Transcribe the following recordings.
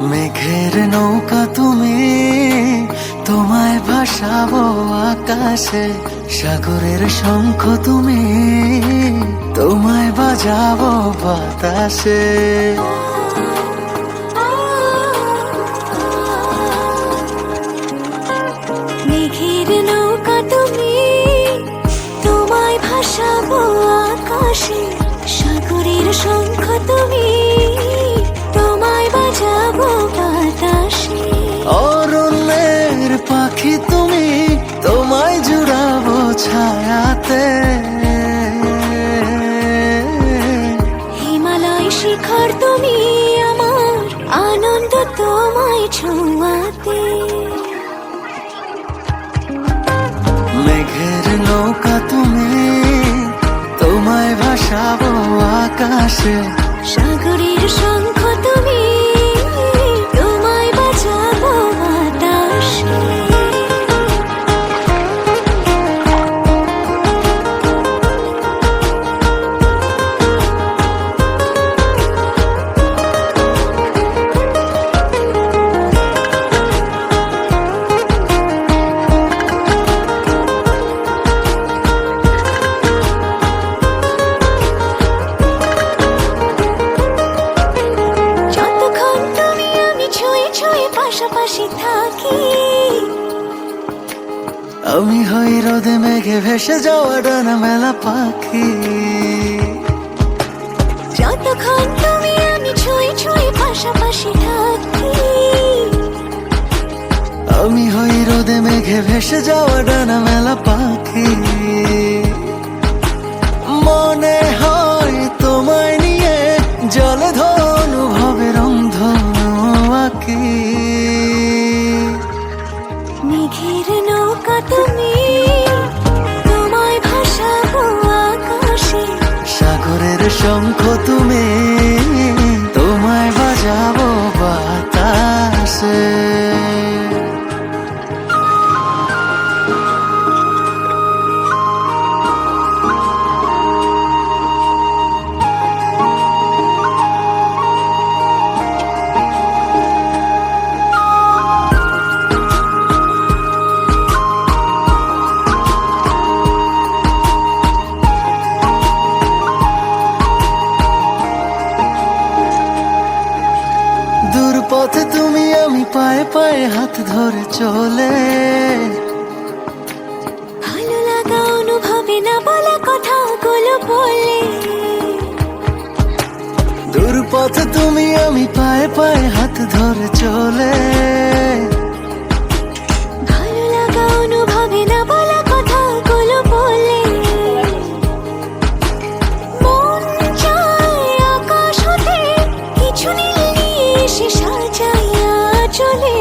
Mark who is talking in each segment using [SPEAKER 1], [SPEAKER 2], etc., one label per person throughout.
[SPEAKER 1] মেঘের নৌকা তুমি, তোমায় ভাসাবো আকাশে। সাগরের শঙ্খ তুমি, তোমায় বাজাবো বাতাসে।
[SPEAKER 2] মেঘের নৌকা তুমি, তোমায় ভাসাবো আকাশে। সাগরের শঙ্খ তুমি, তোমায় বাজাবো বাতাসে।
[SPEAKER 1] অরণ্যের পাখি তুমি, তোমায় জুড়াবো ছায়াতে।
[SPEAKER 2] হিমালয় শিখর তুমি, আমার আনন্দ তোমায় ছোঁয়াতে।
[SPEAKER 1] মেঘের নৌকা তুমি, তোমায় ভাসাবো আকাশে।
[SPEAKER 2] সাগরের শঙ্খ তুমি, তোমায় বাজাবো বাতাসে। যতক্ষণ তুমি আমি ছুঁয়ে ছুঁয়ে পাশাপাশি থাকি,
[SPEAKER 1] আমি হই রোদে মেঘে ভেসে যাওয়া ডানা মেলা পাখি।
[SPEAKER 2] যতক্ষণ তুমি আমি ছুঁয়ে ছুঁয়ে পাশাপাশি থাকি,
[SPEAKER 1] আমি হই রোদে মেঘে ভেসে যাওয়া ডানা মেলা পাখি। মনে হয় তোমায় নিয়ে জলে অনুভবের রংধনু আঁকি।
[SPEAKER 2] মেঘের নৌকা তুমি, তোমায় ভাসাবো আকাশে।
[SPEAKER 1] সাগরের শঙ্খ তুমি, তোমায় বাজাবো বাতাসে। দূর পথে তুমি আমি পায়ে পায়ে হাত ধরে চলে।
[SPEAKER 2] ভালো লাগা অনুভবে না বলা কথাগুলো বলে।
[SPEAKER 1] দূর পথে তুমি আমি পায়ে পায়ে হাত ধরে চলে।
[SPEAKER 2] ভালো লাগা অনুভবে না বলা কথাগুলো বলে। মন চায় আকাশ হতে কিছু নীল নিয়ে এসে সাজাইয়া চলে।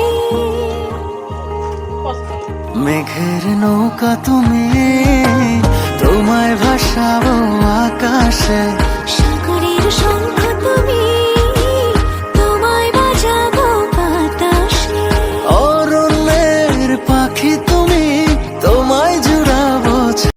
[SPEAKER 1] মেঘের নৌকা তুমি, তোমায় ভাসাবো আকাশে।
[SPEAKER 2] সাগরের শঙ্খ তুমি,